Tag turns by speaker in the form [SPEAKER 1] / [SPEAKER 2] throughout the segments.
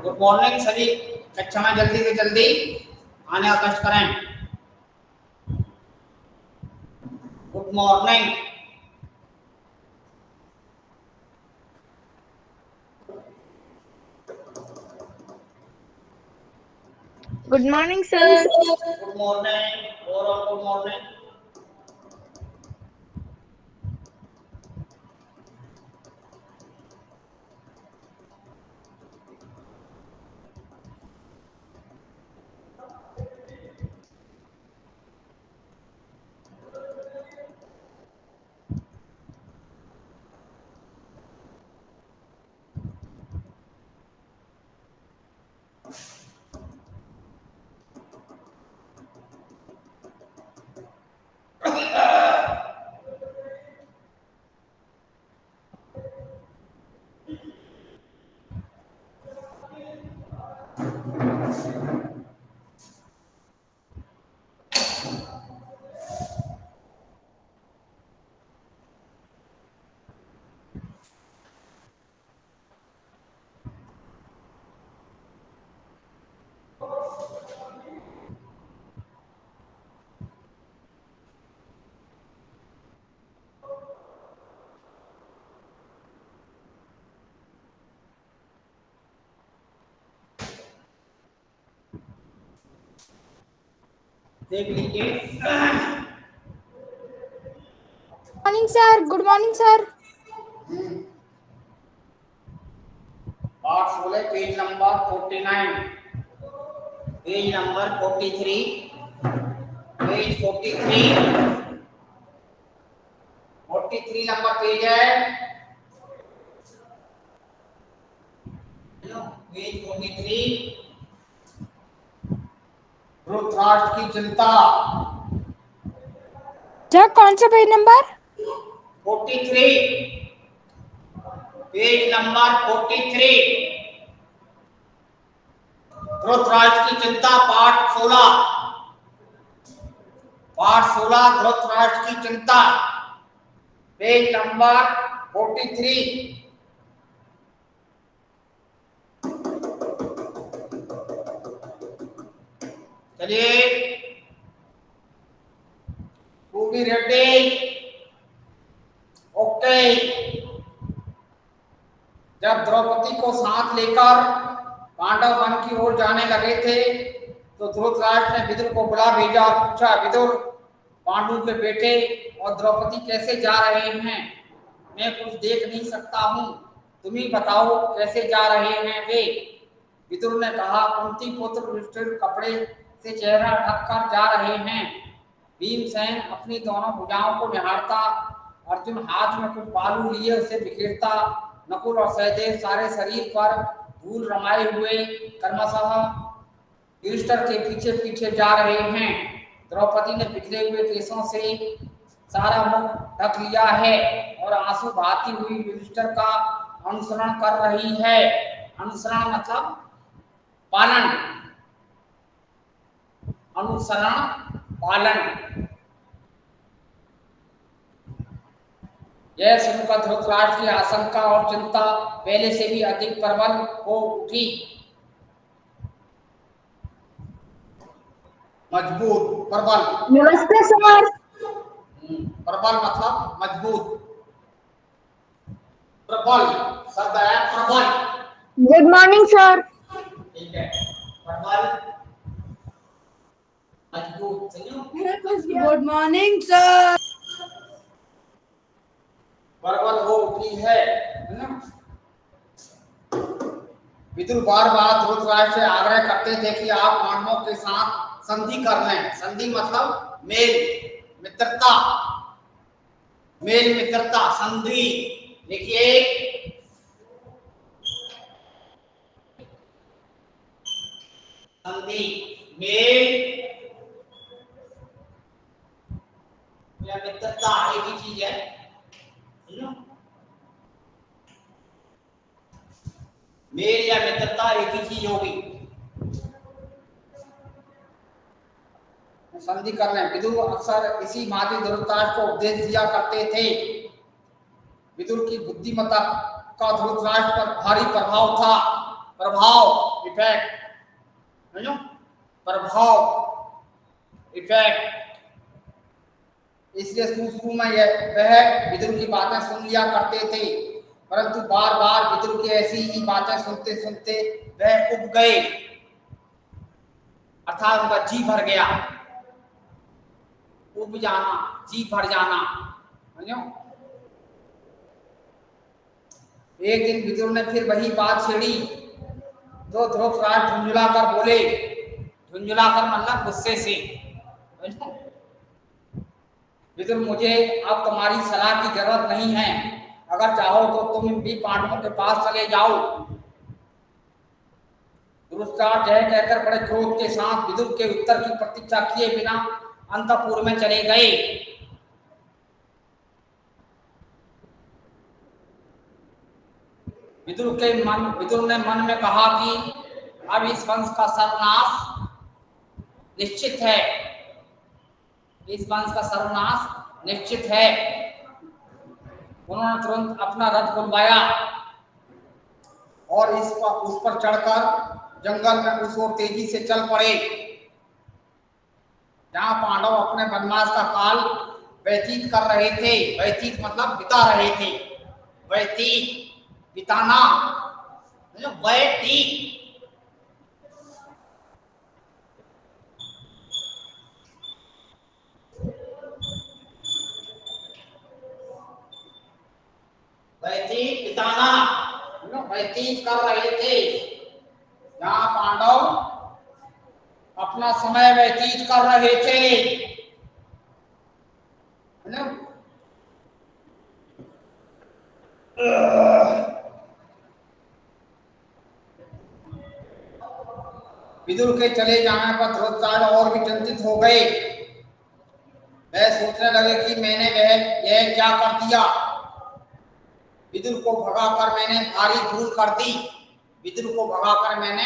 [SPEAKER 1] Good morning सभी, कक्षा में जल्दी से जल्दी आने का कष्ट करें। Good morning.
[SPEAKER 2] Good morning, sir.
[SPEAKER 1] Good morning और गुड मॉर्निंग। देख लीजिए।
[SPEAKER 2] Morning, sir. Good morning, sir.
[SPEAKER 1] पाठ 16 page number 49, page number 43, page 43 number page है। पेज 43, धृतराष्ट्र की चिंता।
[SPEAKER 2] सर कौन सा page number?
[SPEAKER 1] 43, page number 43, Dhritarashtra की चिंता, पाठ 16, धृतराष्ट्र की चिंता, पेज नंबर 43। चलिए, टू बी रेडी। ओके। जब द्रौपदी को साथ लेकर पांडव वन की ओर जाने लगे थे तो धृतराष्ट्र ने विदुर को बुला भेजा और पूछा, विदुर, पांडु के बेटे और द्रौपदी कैसे जा रहे हैं? मैं कुछ देख नहीं सकता हूँ, तुम ही बताओ कैसे जा रहे हैं वे। विदुर ने कहा, कुंती पुत्र युधिष्ठिर कपड़े से चेहरा ढककर जा रहे हैं। भीमसेन अपनी दोनों भुजाओं को निहारता, अर्जुन हाथ में कुछ बालू लिए उसे बिखेरता, नकुल और सहदेव सारे शरीर पर धूल रमाए हुए क्रमशः युधिष्ठिर के पीछे पीछे जा रहे हैं। द्रौपदी ने बिखरे हुए केशों से सारा मुख ढक लिया है और आंसू बहाती हुई युधिष्ठिर का अनुसरण कर रही है। अनुसरण मतलब पालन, अनुसरण पालन। यह सुनकर धृतराष्ट्र की आशंका और चिंता पहले से भी अधिक प्रबल हो उठी। मजबूत, प्रबल।
[SPEAKER 2] नमस्ते सर।
[SPEAKER 1] प्रबल मतलब मजबूत, प्रबल शब्द है प्रबल।
[SPEAKER 2] Good morning sir.
[SPEAKER 1] ठीक है, प्रबल मजबूत।
[SPEAKER 2] Good morning sir.
[SPEAKER 1] प्रबल हो उठी है ना। विदुर बार बार धृतराष्ट्र से आग्रह करते थे कि आप पांडवों के साथ संधि कर लें। संधि मतलब मेल मित्रता, मेल मित्रता संधि। देखिए संधि मेल या मित्रता एक ही चीज है, समझो? मेल या मित्रता एक ही चीज होगी। संधि कर रहे हैं। विदुर अक्सर इसी भांति धृतराष्ट्र को उपदेश दिया करते थे। विदुर की बुद्धिमत्ता का धृतराष्ट्र पर भारी प्रभाव था। प्रभाव इफेक्ट, समझो? प्रभाव इफेक्ट। इसलिए शुरू में वह विदुर की बातें सुन लिया करते थे, परंतु बार बार विदुर की ऐसी ही बातें सुनते सुनते वह उब गए, अर्थात उनका जी भर गया। उब जाना, जी भर जाना, समझो? एक दिन विदुर ने फिर वही बात छेड़ी तो धृतराष्ट्र झुंझुला कर बोले, झुंझुला कर मतलब गुस्से से, विदुर मुझे अब तुम्हारी सलाह की जरूरत नहीं है, अगर चाहो तो तुम भी पांडवों के पास चले जाओ। धृतराष्ट्र यह कहकर बड़े क्रोध के साथ विदुर के उत्तर की प्रतीक्षा किए बिना अंतपुर में चले गए। विदुर ने मन में कहा कि अब इस वंश का सर्वनाश निश्चित है, इस वंश का सर्वनाश निश्चित है। उन्होंने तुरंत अपना रथ बुलवाया और उस पर चढ़कर जंगल में उस ओर तेजी से चल पड़े जहां पांडव अपने वनवास का काल व्यतीत कर रहे थे। व्यतीत मतलब बिता रहे थे, व्यतीत बिताना, व्यतीत। व्यतीत बिताना, व्यतीत कर रहे थे जहां पांडव अपना समय व्यतीत कर रहे थे। विदुर के चले जाने पर धृतराष्ट्र और भी चिंतित हो गए। वह सोचने लगे कि मैंने यह क्या कर दिया। विदुर को भगाकर मैंने भारी भूल कर दी। विदुर को भगाकर मैंने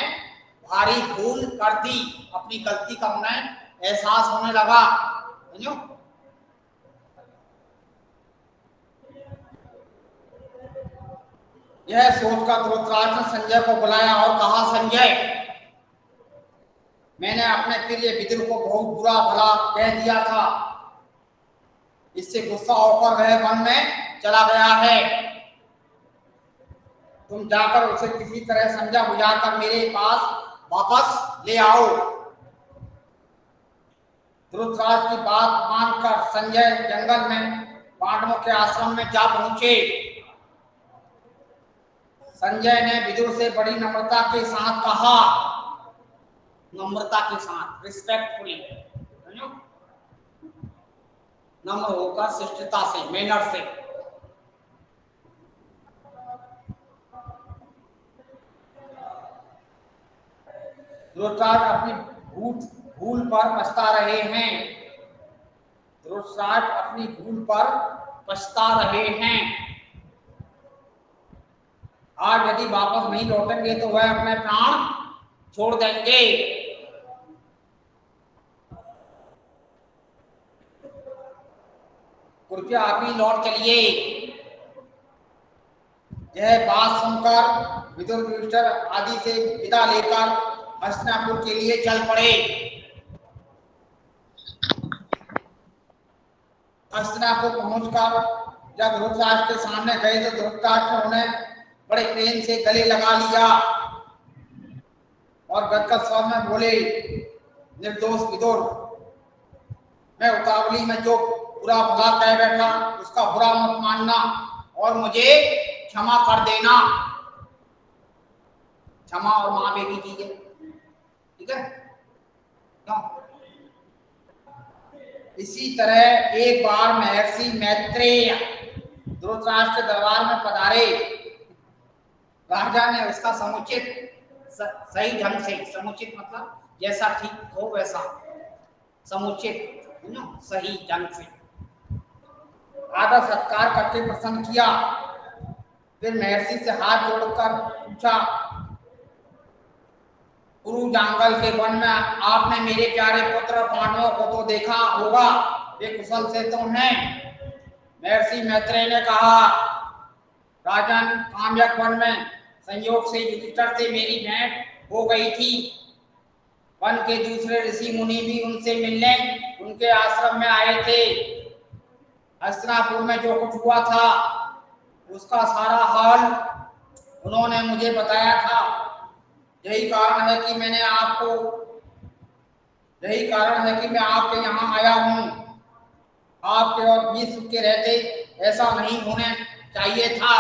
[SPEAKER 1] भारी भूल कर दी। अपनी गलती का उन्हें एहसास होने लगा, समझो? यह सोचकर धृतराष्ट्र ने संजय को बुलाया और कहा, संजय, मैंने अपने प्रिय विदुर को बहुत बुरा भला कह दिया था। इससे गुस्सा होकर वह वन में चला गया है। तुम जाकर उसे किसी तरह समझा बुझाकर मेरे पास वापस ले आओ। धृतराष्ट्र की बात मानकर संजय जंगल में पांडवों के आश्रम में जा पहुंचे। संजय ने विदुर से बड़ी नम्रता के साथ कहा, नम्रता के साथ, रिस्पेक्टफुली, नम्र होकर, शिष्टता से, मैनर से। धृतराष्ट्र अपनी भूल पर पछता रहे हैं। धृतराष्ट्र अपनी भूल पर पछता रहे हैं। आज यदि वापस नहीं लौटेंगे तो वह अपने प्राण छोड़ देंगे। कृपया आप ही लौट चलिए। यह बात सुनकर विदुर युधिष्ठिर आदि से विदा लेकर हस्तिनापुर के लिए चल पड़े। हस्तिनापुर पहुंचकर जब धृतराष्ट्र के सामने गए तो धृतराष्ट्र ने उन्हें बड़े प्रेम से गले लगा लिया और गदगद स्वर में बोले, निर्दोष विदुर, मैं उतावली में जो बुरा भला कह बैठा उसका बुरा मत मानना और मुझे क्षमा कर देना। क्षमा और माँ बेटी की है, ठीक है। क्यों? इसी तरह एक बार महर्षि मैत्रेय धृतराष्ट्र के दरबार में पधारे। राजा ने उसका समुचित सही ढंग से, समुचित मतलब जैसा ठीक हो वैसा, समुचित सही ढंग से आदर सत्कार करके प्रसन्न किया। फिर महर्षि से हाथ जोड़कर पूछा, गुरु जंगल के वन में आपने मेरे प्यारे पुत्र पांडवों को तो देखा होगा, वे कुशल से तो हैं? महर्षि मैत्रेय ने कहा, राजन, काम्यक वन में संयोग से युधिष्ठिर से मेरी भेंट हो गई थी। वन के दूसरे ऋषि मुनि भी उनसे मिलने उनके आश्रम में आए थे। हस्तिनापुर में जो कुछ हुआ था उसका सारा हाल उन्होंने मुझे बताया था। यही कारण है कि मैं आपके यहाँ आया हूँ। आपके और विश्व के रहते ऐसा नहीं होने चाहिए था।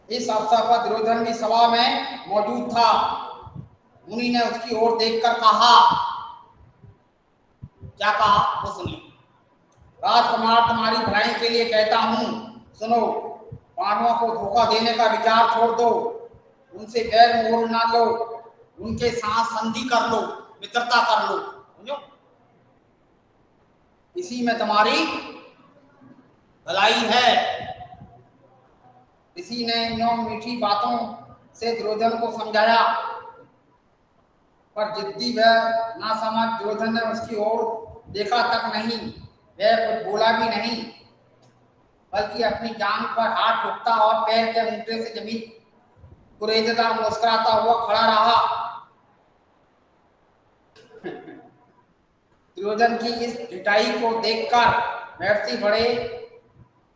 [SPEAKER 1] इस अवसर पर दुर्योधन भी सभा में मौजूद था। मुनि ने उसकी ओर देखकर कहा, क्या कहा वो सुनिए। राजकुमार, तुम्हारी भलाई के लिए कहता हूं, सुनो। पांडवों को धोखा देने का विचार छोड़ दो, उनसे बैर मोल ना लो, उनके साथ संधि कर लो, मित्रता कर लो, समझो। इसी में तुम्हारी भलाई है। इसी ने यूं मीठी बातों से दुर्योधन को समझाया, पर जिद्दी व ना समझ दुर्योधन ने उसकी ओर देखा तक नहीं, वह कुछ बोला भी नहीं, बल्कि अपनी जांघ पर हाथ ठोकता और पैर के अंगूठे से जमीन कुरेदता मुस्कुराता हुआ खड़ा रहा। दुर्योधन की इस ढिठाई को देखकर महर्षि बड़े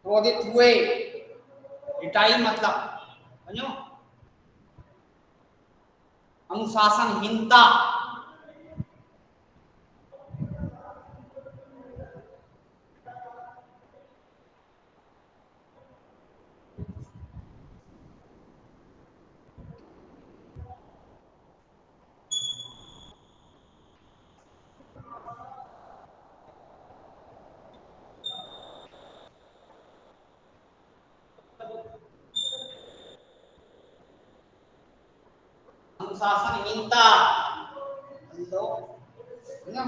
[SPEAKER 1] क्रोधित हुए। ढिठाई मतलब समझो अनुशासनहीनता। अनुशासनहीनता लो ना।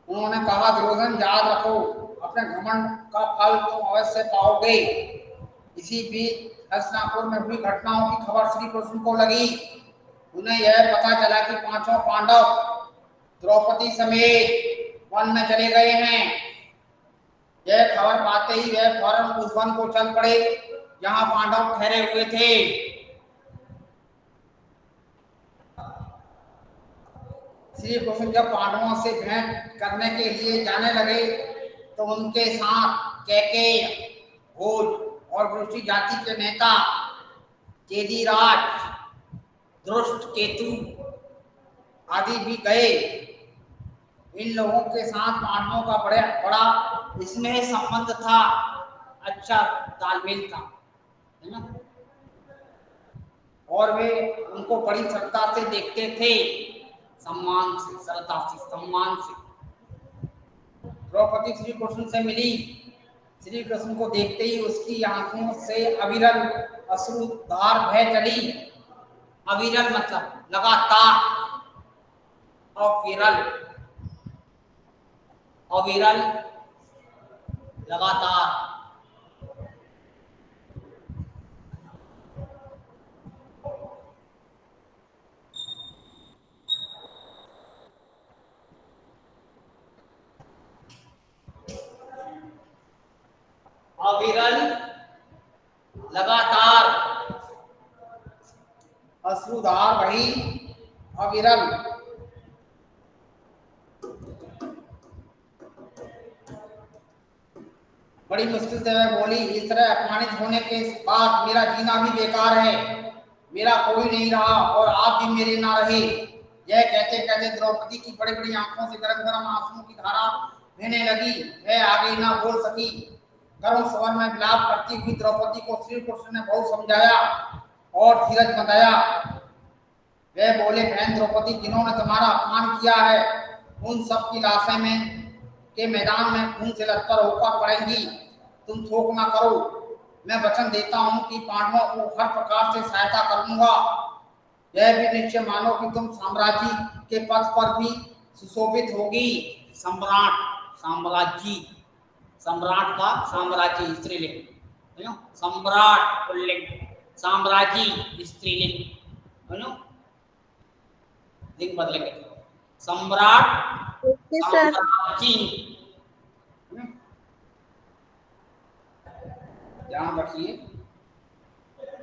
[SPEAKER 1] उन्होंने कहा, दुर्योधन, याद रखो, अपने घमंड का फल तुम अवश्य पाओगे। इसी बीच हस्तिनापुर में हुई घटनाओं की खबर श्री कृष्ण को लगी। उन्हें यह पता चला कि पांचों पांडव द्रौपदी समेत वन में चले गए हैं। यह खबर पाते ही वह फौरन उस वन को चल पड़े जहां पांडव ठहरे हुए थे। श्री कृष्ण जब पांडवों से भेंट करने के लिए जाने लगे तो उनके साथ कैकेय, भोज और वृष्टि जाति के नेता चेदीराज, धृष्टकेतु आदि भी गए। इन लोगों के साथ पांडवों का बड़ा स्नेह संबंध था, अच्छा तालमेल था, है ना। और वे उनको बड़ी श्रद्धा से देखते थे, सम्मान से, श्रद्धा से, सम्मान से। द्रौपदी श्री कृष्ण से मिली। श्री कृष्ण को देखते ही उसकी आंखों से अविरल अश्रुधार बह चली। अविरल मतलब लगातार, अविरल, अविरल लगातार। अविरल लगातार, अश्रुधार वही अविरल। बड़ी मुश्किल से वह बोली, इस तरह अपमानित होने के बाद मेरा जीना भी बेकार है, मेरा कोई नहीं रहा और आप भी मेरे ना रहे। यह कहते कहते द्रौपदी की बड़ी बड़ी आंखों से गरम गरम आंसुओं की धारा बहने लगी। वह आगे ना बोल सकी। करुण स्वर में विलाप करती हुई द्रौपदी को श्री कृष्ण ने बहुत समझाया और धीरज बताया। वे बोले, बहन द्रौपदी, जिन्होंने तुम्हारा अपमान किया है उन सब की लाशें में के मैदान में खून से लथपथ होकर पड़ेंगी। तुम शोक ना करो। मैं वचन देता हूं कि पांडवों को हर प्रकार से सहायता करूंगा। यह भी निश्चय मानो कि तुम साम्राज्य के पद पर भी सुशोभित होगी। सम्राट, साम्राज्य, सम्राट का साम्राज्य स्त्रीलिंग, सम्राट पुल्लिंग, साम्राज्य स्त्रीलिंग, लिंग बदलेंगे। सम्राट,
[SPEAKER 2] ओके सर।
[SPEAKER 1] साम्राज्य। ध्यान रखिए।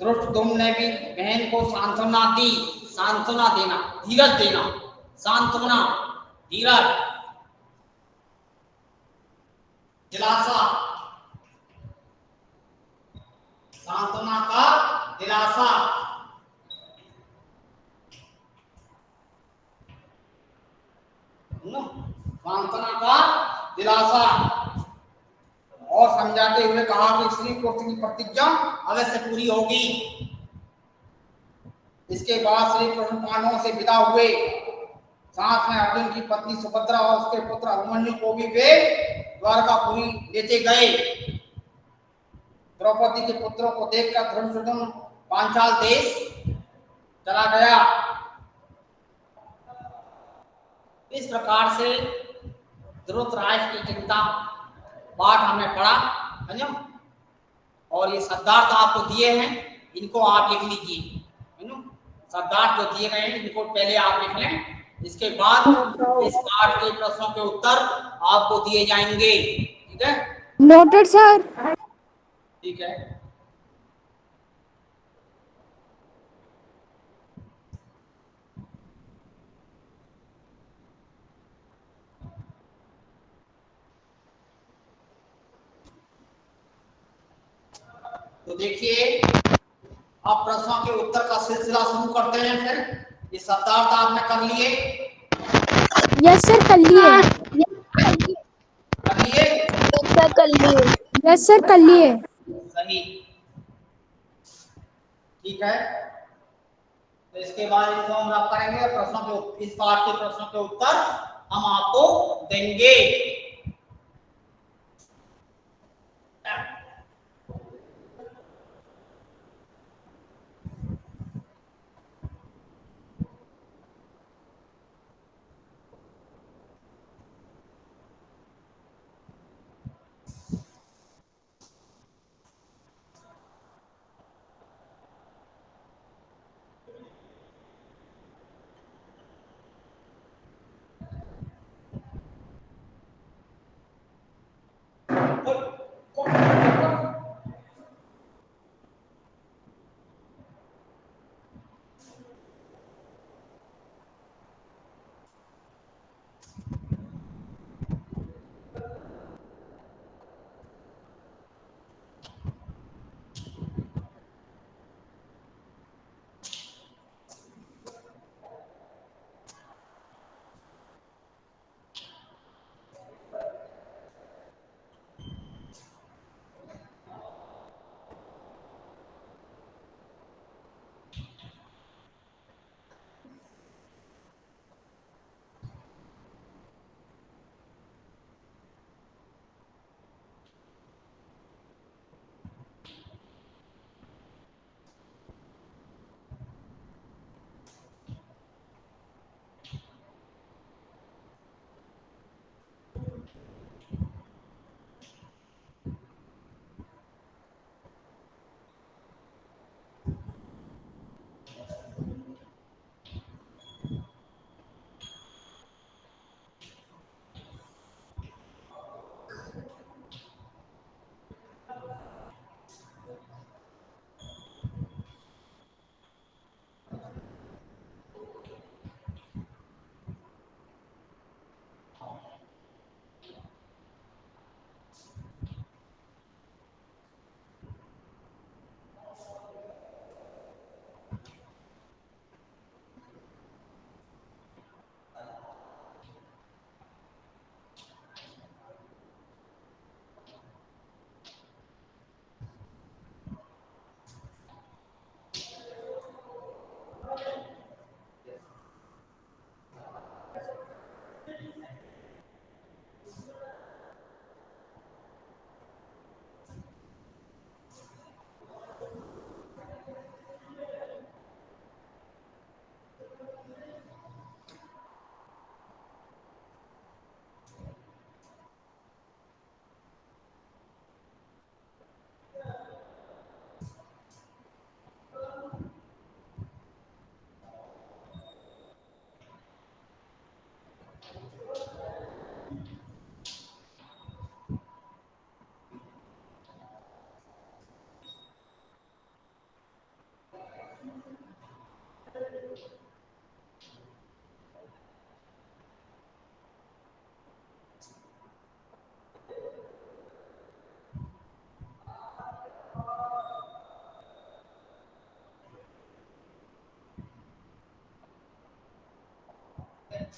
[SPEAKER 1] धृष्टद्युम्न ने भी बहन को सांत्वना दी। सांत्वना देना, धीरज देना, सांत्वना, धीरज, दिलासा, सांत्वना का दिलासा। सांत्वना का दिलासा और समझाते हुए कहा कि श्री कृष्ण की प्रतिज्ञा अवश्य पूरी होगी। इसके बाद श्री कृष्ण पांडवों से विदा हुए। साथ में अर्जुन की पत्नी सुभद्रा और उसके पुत्र अभिमन्यु को भी वे द्वारकापुरी लेते गए। द्रौपदी के पुत्रों को देखकर धृष्टद्युम्न पांचाल देश चला गया। इस प्रकार से धृतराष्ट्र की चिंता पाठ हमने पढ़ा, समझो। और ये शब्दार्थ आपको दिए हैं, इनको आप लिख लीजिए। शब्दार्थ जो दिए गए हैं इनको पहले आप लिख लें। इसके बाद इस पाठ के प्रश्नों के उत्तर आपको दिए जाएंगे। ठीक है,
[SPEAKER 2] नोटेड सर।
[SPEAKER 1] ठीक है। तो देखिए, आप प्रश्नों के उत्तर का सिलसिला शुरू करते हैं। फिर ये शब्दार्थ आपने कर लिए?
[SPEAKER 2] यस सर, कर लिए।
[SPEAKER 1] कर लिए?
[SPEAKER 2] सर कर लिए। यस सर, कर लिए।
[SPEAKER 1] सही, ठीक है। तो इसके बाद इनको हम रब करेंगे। प्रश्नों के, इस पाठ के प्रश्नों के उत्तर हम आपको देंगे।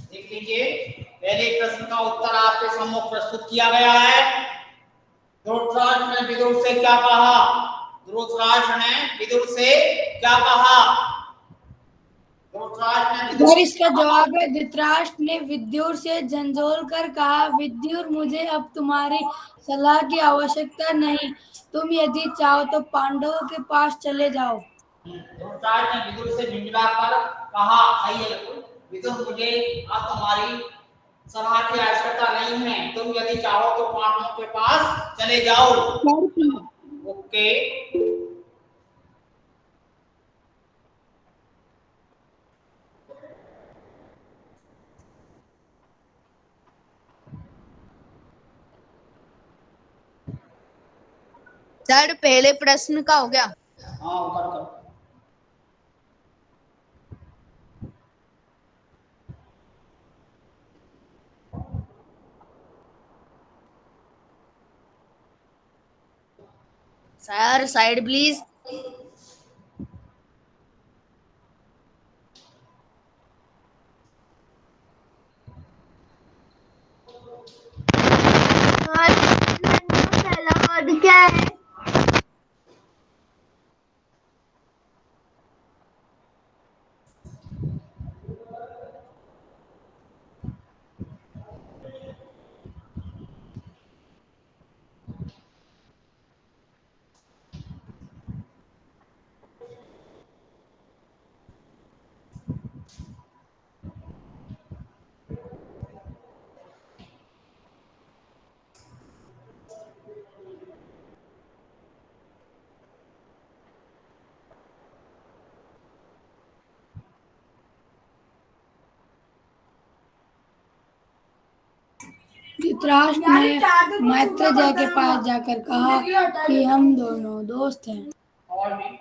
[SPEAKER 1] देख लीजिए, पहले प्रश्न का उत्तर आपके सम्मुख प्रस्तुत किया गया है। धृतराष्ट्र ने विदुर से क्या कहा? धृतराष्ट्र ने विदुर से क्या कहा? धृतराष्ट्र ने विदुर
[SPEAKER 3] सर
[SPEAKER 1] से
[SPEAKER 3] इसका
[SPEAKER 1] क्या कहा?
[SPEAKER 3] जवाब है धृतराष्ट्र ने विद्युर से झंझोल कर कहा, विद्युर मुझे अब तुम्हारी सलाह की आवश्यकता नहीं, तुम यदि चाहो तो पांडवों के पास चले जाओ।
[SPEAKER 1] धृतराष्ट्र ने विदुर से झुंझला कर कहा, सही है बिल्कुल, विदुर मुझे अब तुम्हारी सलाह की आवश्यकता नहीं है, तुम यदि चाहो तो पांडवों के पास चले जाओ। ओके,
[SPEAKER 4] सर पहले प्रश्न का हो गया।
[SPEAKER 1] हाँ उत्तर कर।
[SPEAKER 4] Sir side please. पहला वर्ड क्या है?
[SPEAKER 3] धृतराष्ट्र ने मैत्रेय के पास जाकर कहा कि हम दोनों दोस्त हैं।
[SPEAKER 1] और भी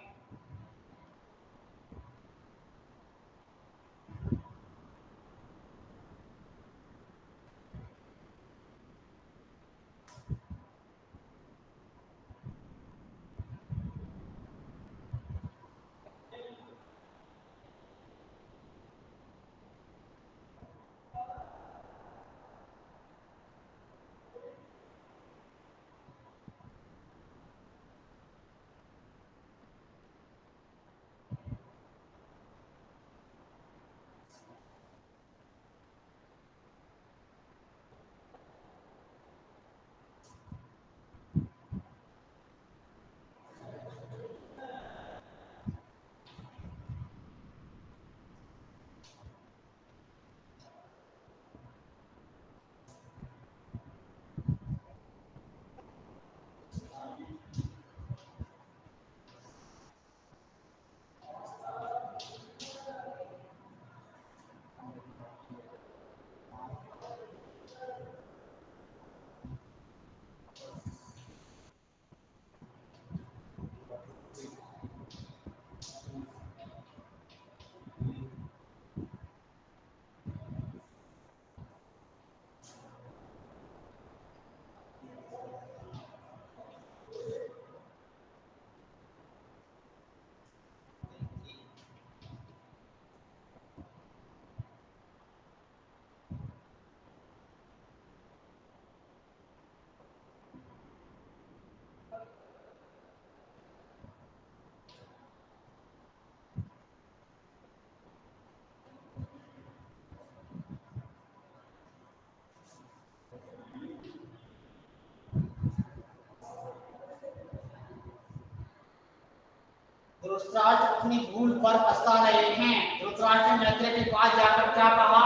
[SPEAKER 1] धृतराष्ट्र अपनी भूल पर पछता रहे हैं। धृतराष्ट्र ने मैत्रेय के पास जाकर क्या कहा?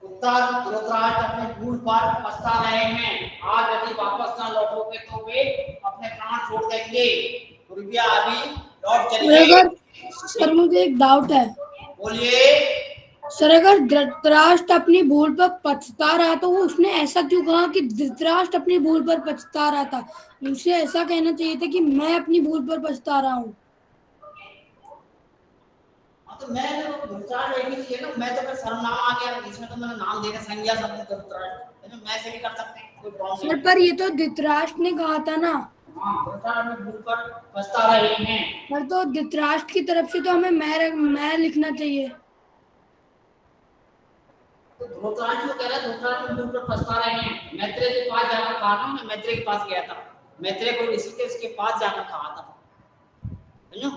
[SPEAKER 1] उत्तर, धृतराष्ट्र अपनी भूल पर पछता रहे हैं। आज यदि वापस न लौटोगे तो वे अपने प्राण छोड़ देंगे। कृपया अभी लौट चलिए।
[SPEAKER 3] सर मुझे एक डाउट है।
[SPEAKER 1] बोलिए।
[SPEAKER 3] सर अगर धृतराष्ट्र अपनी भूल पर पछता रहा तो उसने ऐसा क्यों कहा कि धृतराष्ट्र अपनी भूल पर पछता रहा था? उसे ऐसा कहना चाहिए था कि मैं अपनी भूल पर पछता रहा हूँ।
[SPEAKER 1] तो मैं धृतराष्ट्र एक ही चीज है ना, मैं तो फिर सर्वनाम आ गया, इसमें तो मैंने नाम देना संज्ञा शब्द धृतराष्ट्र, है ना, मैं से भी कर सकते हैं, कोई प्रॉब्लम
[SPEAKER 3] सर
[SPEAKER 1] नहीं।
[SPEAKER 3] पर ये तो धृतराष्ट्र ने कहा था ना।
[SPEAKER 1] हाँ, धृतराष्ट्र अपनी भूल पर पछता रहे हैं।
[SPEAKER 3] सर तो धृतराष्ट्र की तरफ से तो हमें मैं लिखना चाहिए।
[SPEAKER 1] तो धृतराष्ट्र को कह रहा है धृतराष्ट्र भूल पर पछता रहे हैं। मैत्रेय के पास जाकर कहा था, मैं मैत्रेय के पास गया था, मैत्रेय को ऋषिकेश के पास जाकर कहा था, समझो,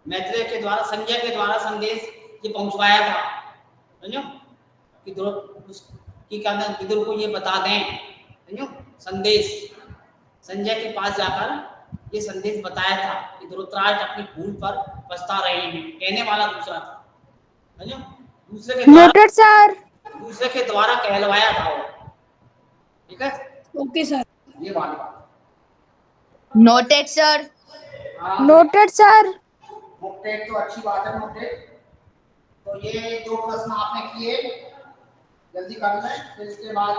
[SPEAKER 1] मैत्रेय के द्वारा संजय के द्वारा संदेश ये पहुंचवाया था, समझो, कि क्या विदुर को ये बता दें, समझो, संदेश संजय के पास जाकर ये संदेश बताया था कि धृतराष्ट्र अपनी भूल पर पछता रहे हैं, कहने वाला दूसरा था, समझो,
[SPEAKER 2] नोटेड सर।
[SPEAKER 1] दूसरे के द्वारा कहलवाया था वो, ठीक है।
[SPEAKER 3] Okay sir.
[SPEAKER 1] ये वाली बात।
[SPEAKER 4] Noted sir.
[SPEAKER 2] Noted sir.
[SPEAKER 1] Noted तो अच्छी बात है, नोटेड। तो ये 2 प्रश्न आपने किए, जल्दी कर लें, फिर इसके बाद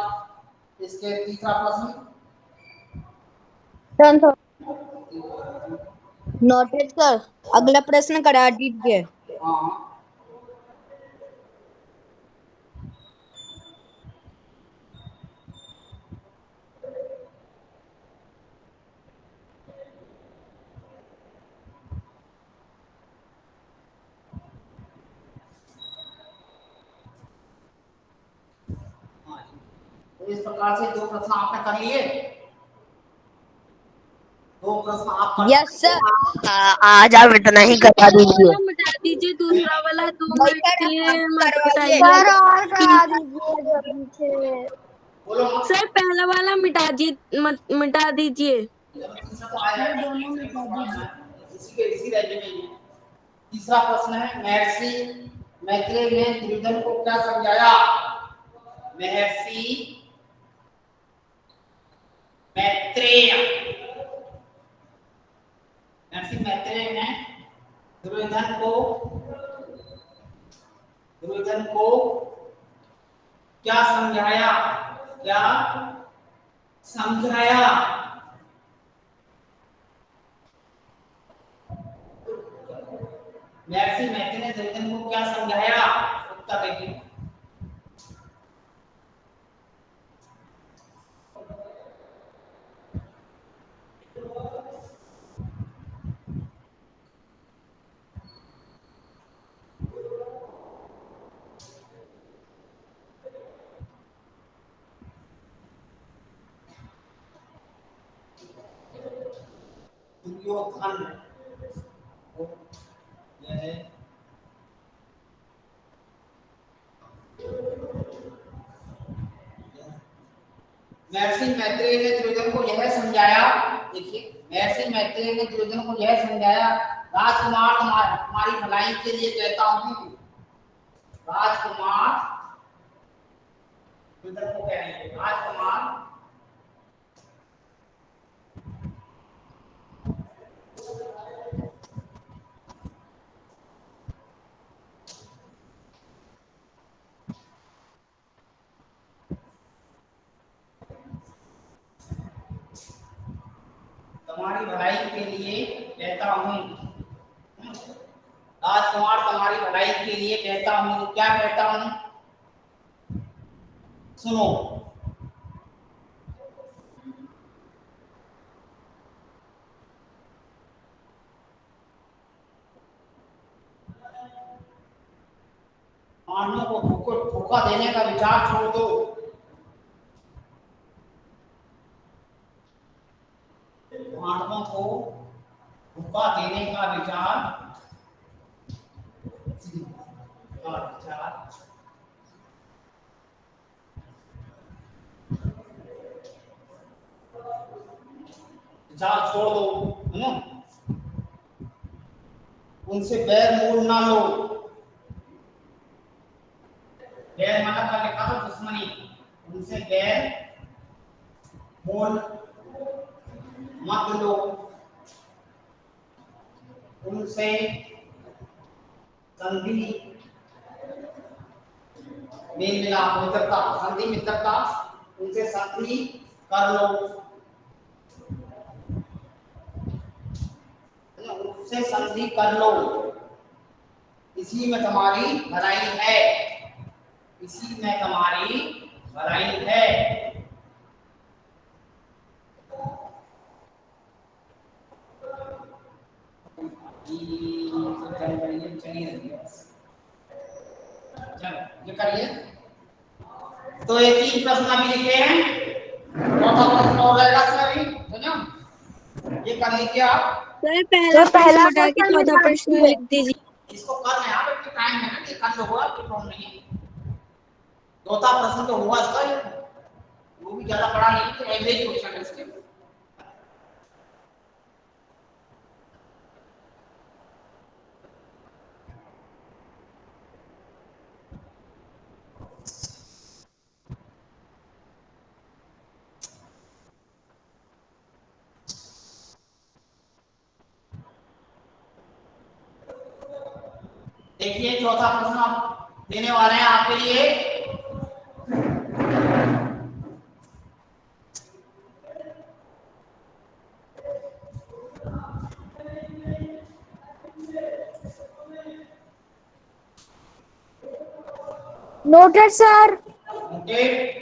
[SPEAKER 1] इसके तीसरा प्रश्न।
[SPEAKER 4] नोटेड सर, अगला प्रश्न करा दीजिए।
[SPEAKER 1] हाँ तो इस प्रकार से 2 प्रश्न आपने कर लिए, 2 प्रश्न आप कर
[SPEAKER 4] यस सर।
[SPEAKER 5] आज आप इतना ही करा दीजिए।
[SPEAKER 2] मिटा दीजिए, दूसरा वाला 2
[SPEAKER 4] भाई
[SPEAKER 2] मिनट
[SPEAKER 4] सर,
[SPEAKER 2] के
[SPEAKER 4] अब
[SPEAKER 2] मत
[SPEAKER 4] करवाइए।
[SPEAKER 2] मिटाइए।
[SPEAKER 5] सर और करा दीजिए जल्दी से।
[SPEAKER 1] बोलो।
[SPEAKER 2] सर पहला वाला मिटा दीजिए।
[SPEAKER 1] तीसरा तो आया है,
[SPEAKER 3] दोनों मिटा दीजिए।
[SPEAKER 1] इसी राज्य में ही है। तीसरा प्रश्न है, महर्षि मैत्रेय ने दुर्योधन को क्या समझाया? महर्षि मैत्रेय ने दुर्योधन को क्या समझाया? महर्षि मैत्रेय ने दुर्योधन को क्या समझाया? उत्तर देखिए। दुर्योधन यह है महर्षि मैत्रेय ने दुर्योधन को यह समझाया, देखिए, महर्षि मैत्रेय ने दुर्योधन को यह समझाया, राजकुमार तुम्हारी भलाई के लिए कहता हूँ। राजकुमार दुर्योधन को कह रहे हैं, राजकुमार तुम्हारी भलाई के लिए कहता हूँ। राजकुमार तुम्हारी भलाई के लिए कहता हूँ। क्या कहता हूँ? सुनो। पांडवों को धोखा देने का विचार छोड़ दो। पांडवों को धोखा देने का विचार छोड़ दो, है ना? उनसे बैर मोल ना लो। बैर मतलब का लिखा था दुश्मनी, उनसे बैर मोल मत लो। उनसे संधि मेल मिलाप मित्रता, संधि मित्रता, उनसे संधि कर लो, उनसे संधि कर लो। इसी में तुम्हारी भलाई है, इसी में तुम्हारी भलाई है। चलो ये करिए। तो ये 3 प्रश्न अभी लिखे हैं, चौथा प्रश्न और रहेगा इसमें अभी, समझो? ये कर लीजिए आप।
[SPEAKER 2] सर पहला प्रश्न मिटा के चौथा प्रश्न लिख दीजिए।
[SPEAKER 1] इसको कर रहे हैं आप, अभी टाइम है ना, ये कर लोगे आप, कोई प्रॉब्लम नहीं है। चौथा प्रश्न तो हुआ इसका, ये वो भी ज्यादा बड़ा नहीं, तो एवरेज क्वेश्चन है इसके। देखिए चौथा प्रश्न आप देने वाले हैं आपके लिए।
[SPEAKER 3] Noted sir.
[SPEAKER 1] नोटेड।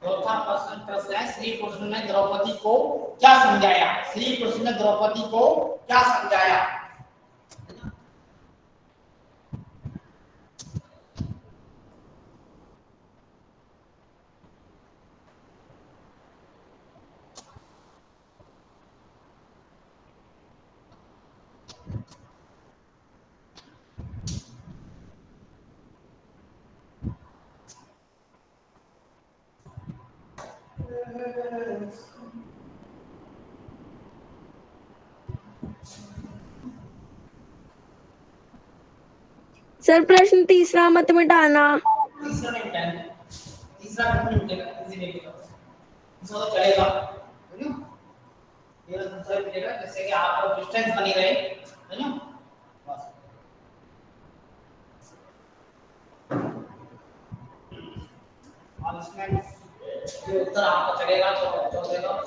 [SPEAKER 1] चौथा प्रश्न है, श्री कृष्ण ने द्रौपदी को क्या समझाया? श्री कृष्ण ने द्रौपदी को क्या समझाया?
[SPEAKER 2] सर प्रश्न तीसरा मत मिटाना।
[SPEAKER 1] तीसरा नहीं मिटाएंगे, तीसरा नहीं मिटेगा, इजी नहीं मिटेगा, तीसरा तो चलेगा, है ना? ये दूसरा मिटेगा, जिससे कि आपका डिस्टेंस बनी रहे, है ना? बस अब इसमें ये उत्तर आपका चलेगा तो चलेगा।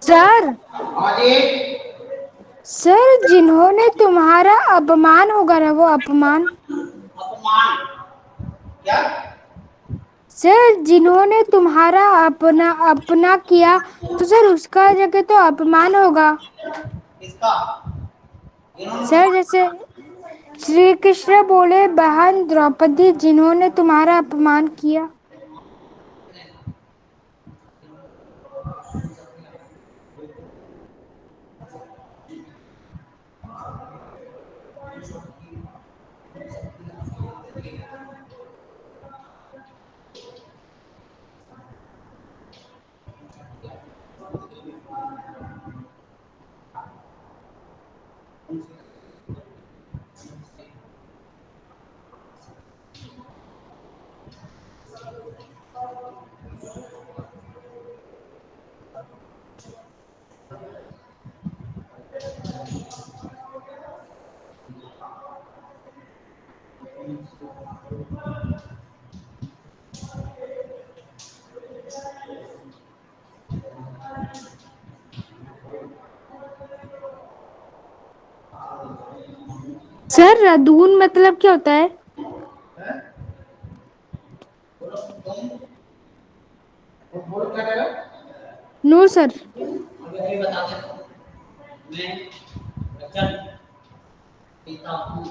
[SPEAKER 3] सर
[SPEAKER 1] आगे
[SPEAKER 3] सर जिन्होंने तुम्हारा अपमान होगा ना, वो अपमान।
[SPEAKER 1] अपमान क्या?
[SPEAKER 3] सर जिन्होंने तुम्हारा अपना अपना किया, तो सर उसका जगह तो अपमान होगा।
[SPEAKER 1] इसका इन्होंने
[SPEAKER 3] सर जैसे श्री कृष्ण बोले, बहन द्रौपदी जिन्होंने तुम्हारा अपमान किया। सर रदून मतलब क्या होता है?
[SPEAKER 1] बोलो क्या कह रहे हो?
[SPEAKER 3] No sir.
[SPEAKER 1] अभी बता देता हूँ मैं। रचन पिता की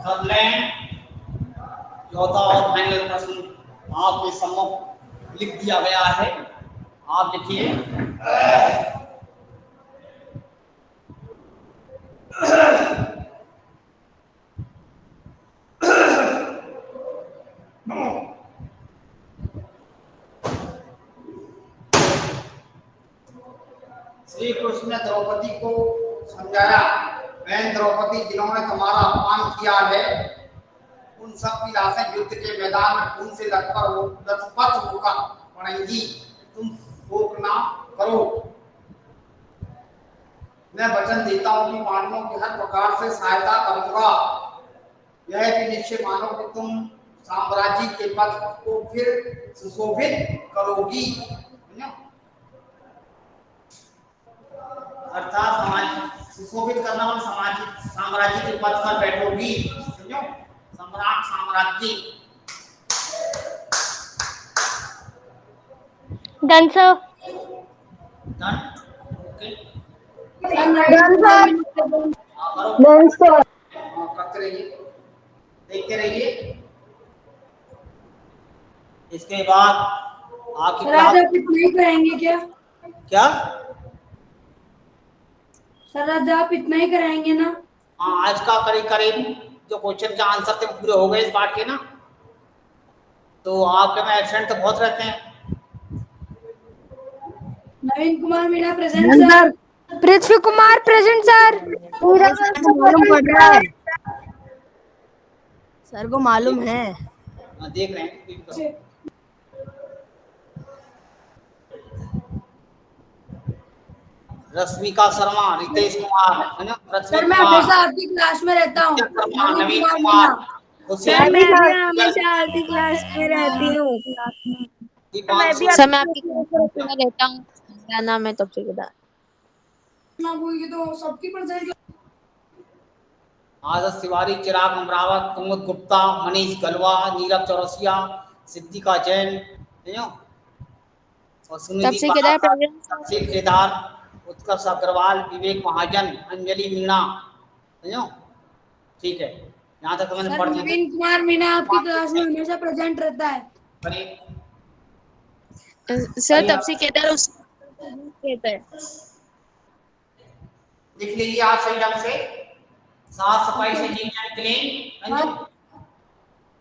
[SPEAKER 1] कर लें। चौथा और फाइनल प्रश्न आपके सम्मुख लिख दिया गया है, आप लिखिए। श्री कृष्ण ने द्रौपदी को समझाया, बहन द्रौपदी जिन्होंने तुम्हारा अपमान किया है, उन सब की लाशें युद्ध के मैदान में खून से लथपथ होकर पड़ेंगी, तुम शोक ना करो। मैं वचन देता हूँ कि पांडवों की हर प्रकार से सहायता करूंगा। यह भी निश्चय मानो कि तुम साम्राज्य के पथ को फिर सुशोभित करोगी। अर्थात समाज सुशोभित करना और साम्राज्य के पथ पर बैठोगी, समझो, सम्राट साम्राज्य।
[SPEAKER 5] Done sir.
[SPEAKER 1] Done, okay.
[SPEAKER 5] Done sir.
[SPEAKER 1] करते रहिए, देखते रहिए। इसके बाद आपकी
[SPEAKER 3] सर आज आप इतना ही कराएंगे क्या?
[SPEAKER 1] क्या?
[SPEAKER 3] सर आज आप इतना ही कराएंगे ना?
[SPEAKER 1] हाँ, आज का करीब करीब जो क्वेश्चन के आंसर थे पूरे हो गए इस पार्ट के ना, तो आपके में एब्सेंट तो बहुत रहते हैं।
[SPEAKER 3] नवीन कुमार मीणा प्रेजेंट सर।
[SPEAKER 2] पृथ्वी कुमार प्रेजेंट सर।
[SPEAKER 5] मालूम पड़ रहा है, सर को मालूम है।
[SPEAKER 1] हाँ, देख रहे हैं। रश्मिका शर्मा, रितेश कुमार, है ना, पृथ्वी
[SPEAKER 3] सर मैं
[SPEAKER 1] कुमार,
[SPEAKER 3] हमेशा आपकी क्लास में रहता हूँ।
[SPEAKER 1] शर्मा,
[SPEAKER 3] नवीन
[SPEAKER 1] नवीन
[SPEAKER 3] कुमार
[SPEAKER 1] कुमार,
[SPEAKER 3] मीणा।
[SPEAKER 2] सर मैं
[SPEAKER 1] हुसैन,
[SPEAKER 2] भी हमेशा आरती क्लास में रहती हूँ।
[SPEAKER 1] दीपांशु,
[SPEAKER 4] सर मैं आपकी क्लास में रहता हूँ। मेरा नाम है तौफीक इकबाल।
[SPEAKER 3] ना बोल के तो सबकी प्रेजेंट।
[SPEAKER 1] आदर्श तिवारी, चिराग अमरावत, कुमुद गुप्ता, मनीष गलवा, नीरव चौरसिया, सिद्धिका जैन, है ना, और सुनिधि
[SPEAKER 4] तफसीर
[SPEAKER 1] पाल,
[SPEAKER 4] केदार प्रेजेंट सर।
[SPEAKER 1] तफसीर केदार, उत्कर्ष अग्रवाल, विवेक महाजन, अंजलि मीणा, है ना, ठीक है, यहाँ तक तो मैंने
[SPEAKER 3] सर
[SPEAKER 1] पढ़ दिए।
[SPEAKER 3] नवीन कुमार मीणा आपकी क्लास में हमेशा प्रेजेंट रहता है।
[SPEAKER 1] करिए,
[SPEAKER 4] सर तफसीर केदार उस कहता है।
[SPEAKER 1] लिख लीजिए आप सही ढंग से, साफ सफाई से नीट एंड क्लीन, है ना,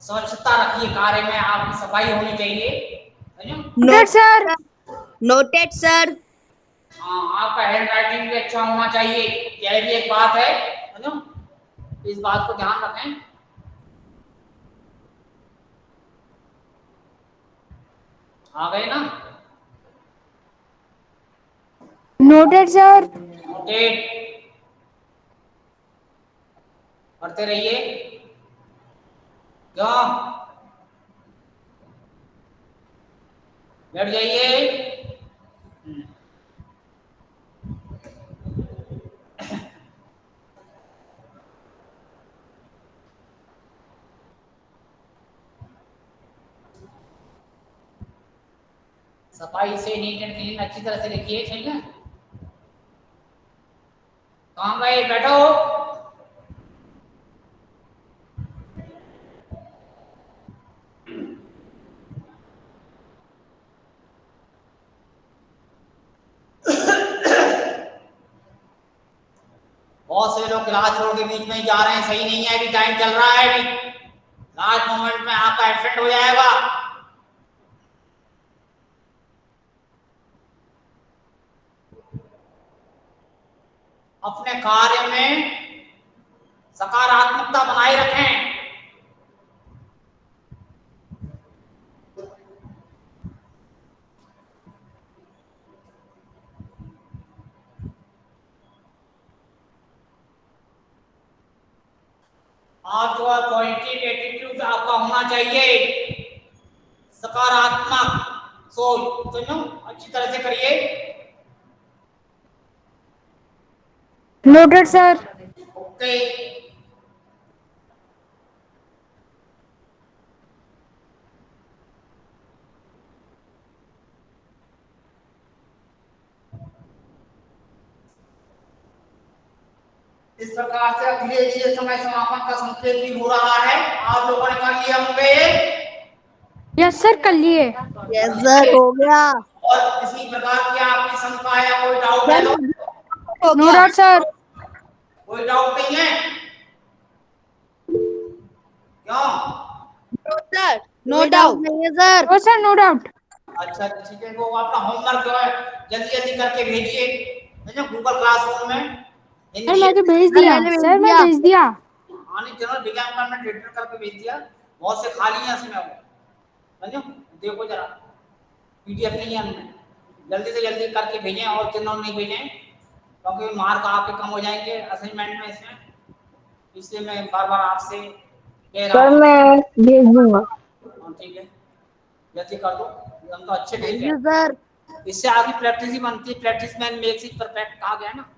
[SPEAKER 1] स्वच्छता रखिए, कार्य में आपकी सफाई होनी चाहिए, है ना।
[SPEAKER 2] Noted sir.
[SPEAKER 4] Noted sir.
[SPEAKER 1] हाँ, आपका हैंड राइटिंग भी अच्छा होना चाहिए, यह भी एक बात है ना, इस बात को ध्यान रखें। आ गए ना?
[SPEAKER 2] Noted sir.
[SPEAKER 1] नोटेड, पढ़ते रहिए। क्या? बैठ जाइए। सफाई से नीट एंड क्लीन अच्छी तरह से लिखिए, ठीक है। कहाँ गए? बैठो। बहुत से लोग क्लास छोड़ के बीच में ही जा रहे हैं, सही नहीं है, अभी टाइम चल रहा है, अभी लास्ट मोमेंट में आपका एब्सेंट हो जाएगा। अपने कार्य में सकारात्मकता बनाए रखें। आप जो है पॉजिटिव एटीट्यूड आपका होना चाहिए, सकारात्मक सोच, तो अच्छी तरह से करिए।
[SPEAKER 5] Noted sir.
[SPEAKER 1] ओके। इस प्रकार से धीरे धीरे समय समापन का संकेत भी हो रहा है। आप लोगों ने कर लिया होंगे ये?
[SPEAKER 5] यस सर, कर लिए।
[SPEAKER 4] यस सर, हो गया।
[SPEAKER 1] और किसी प्रकार की आपकी शंका या कोई डाउट है तो?
[SPEAKER 4] हो
[SPEAKER 5] नो
[SPEAKER 4] गया।
[SPEAKER 5] Doubt sir.
[SPEAKER 1] कोई डाउट नहीं है? क्यों?
[SPEAKER 4] सर, नो डाउट नहीं है sir.
[SPEAKER 5] No sir, no doubt.
[SPEAKER 1] अच्छा ठीक है, वो अपना होमवर्क जो है जल्दी जल्दी करके भेजिए गूगल क्लासरूम में।
[SPEAKER 5] सर मैं तो भेज दिया।
[SPEAKER 4] मैंने भेज
[SPEAKER 5] सर मैं
[SPEAKER 4] दिया।
[SPEAKER 5] भेज दिया।
[SPEAKER 1] हाँ नहीं, जनरल विज्ञान में एडिटर करके भेज दिया, बहुत से खाली हैं इसमें, वो समझो, देखो जरा पीडीएफ नहीं है उनमें, जल्दी से जल्दी करके भेजें और जिन्होंने नहीं भेजें क्योंकि मार्क आपके कम हो जाएंगे असाइनमेंट में इसमें, इसलिए मैं बार बार आपसे कह रहा हूँ।
[SPEAKER 5] मैं भेज दूंगा।
[SPEAKER 1] हाँ ठीक है, जल्दी कर दो, हम तो अच्छे
[SPEAKER 4] थैंक
[SPEAKER 1] भेज
[SPEAKER 4] यू
[SPEAKER 1] रहे हैं।
[SPEAKER 4] सर।
[SPEAKER 1] इससे आगे प्रैक्टिस ही बनती है, practice man makes it perfect कहा गया है ना।